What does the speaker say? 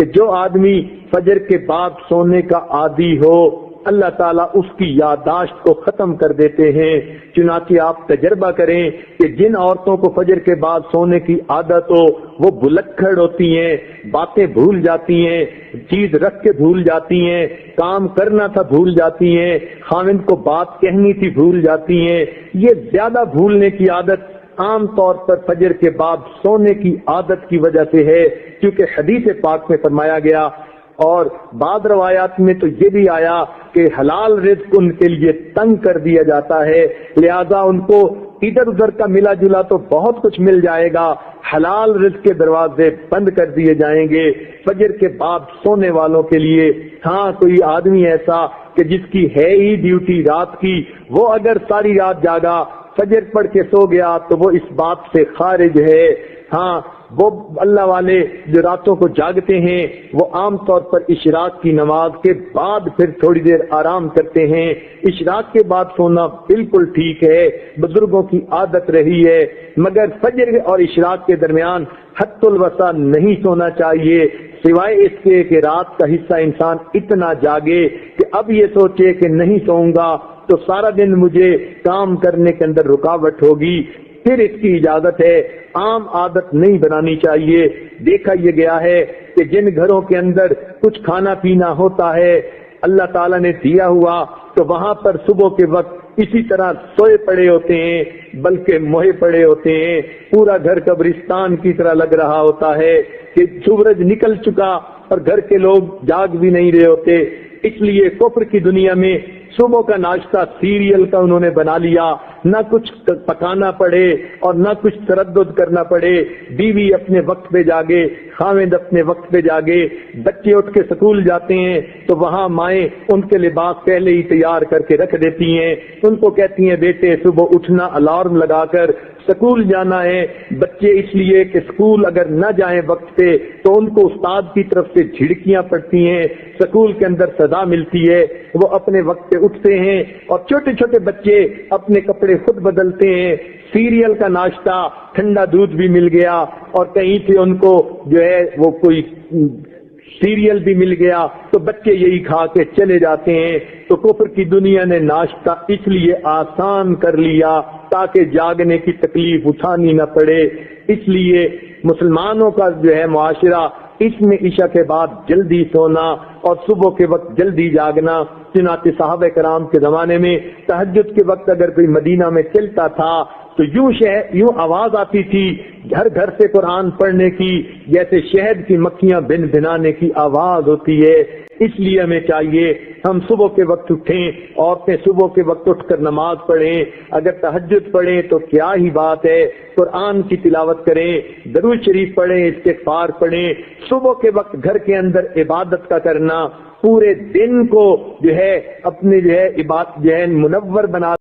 کہ جو آدمی فجر کے بعد سونے کا عادی ہو اللہ تعالیٰ اس کی یادداشت کو ختم کر دیتے ہیں۔ چنانچہ آپ تجربہ کریں کہ جن عورتوں کو فجر کے بعد سونے کی عادت ہو وہ بلکھڑ ہوتی ہیں، باتیں بھول جاتی ہیں، چیز رکھ کے بھول جاتی ہیں، کام کرنا تھا بھول جاتی ہیں، خاوند کو بات کہنی تھی بھول جاتی ہیں۔ یہ زیادہ بھولنے کی عادت عام طور پر فجر کے بعد سونے کی عادت کی وجہ سے ہے، کیونکہ حدیث پاک میں فرمایا گیا اور بعض روایات میں تو یہ بھی آیا کہ حلال رزق ان کے لیے تنگ کر دیا جاتا ہے، لہذا ان کو ادھر ادھر کا ملا جلا تو بہت کچھ مل جائے گا، حلال رزق کے دروازے بند کر دیے جائیں گے فجر کے بعد سونے والوں کے لیے۔ ہاں کوئی آدمی ایسا کہ جس کی ہے ہی ڈیوٹی رات کی، وہ اگر ساری رات جاگا فجر پڑھ کے سو گیا تو وہ اس بات سے خارج ہے۔ ہاں وہ اللہ والے جو راتوں کو جاگتے ہیں وہ عام طور پر اشراق کی نماز کے بعد پھر تھوڑی دیر آرام کرتے ہیں۔ اشراق کے بعد سونا بالکل ٹھیک ہے، بزرگوں کی عادت رہی ہے، مگر فجر اور اشراق کے درمیان حد الوسع نہیں سونا چاہیے، سوائے اس کے کہ رات کا حصہ انسان اتنا جاگے کہ اب یہ سوچے کہ نہیں سوؤں گا تو سارا دن مجھے کام کرنے کے اندر رکاوٹ ہوگی، پھر اس کی اجازت ہے۔ عام عادت نہیں بنانی چاہیے۔ دیکھا یہ گیا ہے کہ جن گھروں کے اندر کچھ کھانا پینا ہوتا ہے اللہ تعالیٰ نے دیا ہوا تو وہاں پر صبح کے وقت اسی طرح سوئے پڑے ہوتے ہیں بلکہ موہے پڑے ہوتے ہیں، پورا گھر قبرستان کی طرح لگ رہا ہوتا ہے کہ سورج نکل چکا اور گھر کے لوگ جاگ بھی نہیں رہے ہوتے۔ اس لیے کفر کی دنیا میں صبح کا ناشتہ سیریل کا انہوں نے بنا لیا، نہ کچھ پکانا پڑے اور نہ کچھ تردد کرنا پڑے، بیوی اپنے وقت پہ جاگے، خاوند اپنے وقت پہ جاگے، بچے اٹھ کے سکول جاتے ہیں تو وہاں مائیں ان کے لباس پہلے ہی تیار کر کے رکھ دیتی ہیں، ان کو کہتی ہیں بیٹے صبح اٹھنا الارم لگا کر سکول جانا ہے۔ بچے اس لیے کہ سکول اگر نہ جائیں وقت پہ تو ان کو استاد کی طرف سے جھڑکیاں پڑتی ہیں، سکول کے اندر سزا ملتی ہے، وہ اپنے وقت پہ اٹھتے ہیں اور چھوٹے چھوٹے بچے اپنے کپڑے خود بدلتے ہیں، سیریل کا ناشتہ، ٹھنڈا دودھ بھی مل گیا اور کہیں سے ان کو جو ہے وہ کوئی سیریل بھی مل گیا تو بچے یہی کھا کے چلے جاتے ہیں۔ تو کفر کی دنیا نے ناشتہ اس لیے آسان کر لیا تاکہ جاگنے کی تکلیف اٹھانی نہ پڑے۔ اس لیے مسلمانوں کا جو ہے معاشرہ اس میں عشاء کے بعد جلدی سونا اور صبح کے وقت جلدی جاگنا۔ چنانچہ صحابہ کرام کے زمانے میں تہجد کے وقت اگر کوئی مدینہ میں چلتا تھا تو یوں آواز آتی تھی گھر گھر سے قرآن پڑھنے کی، جیسے شہد کی مکھیاں بن بنانے کی آواز ہوتی ہے۔ اس لیے ہمیں چاہیے ہم صبح کے وقت اٹھیں، عورتیں صبح کے وقت اٹھ کر نماز پڑھیں، اگر تہجد پڑھیں تو کیا ہی بات ہے، قرآن کی تلاوت کریں، درود شریف پڑھیں، استغفار پڑھیں۔ صبح کے وقت گھر کے اندر عبادت کا کرنا پورے دن کو جو ہے اپنے جو ہے عبادت جو ہے منور بنا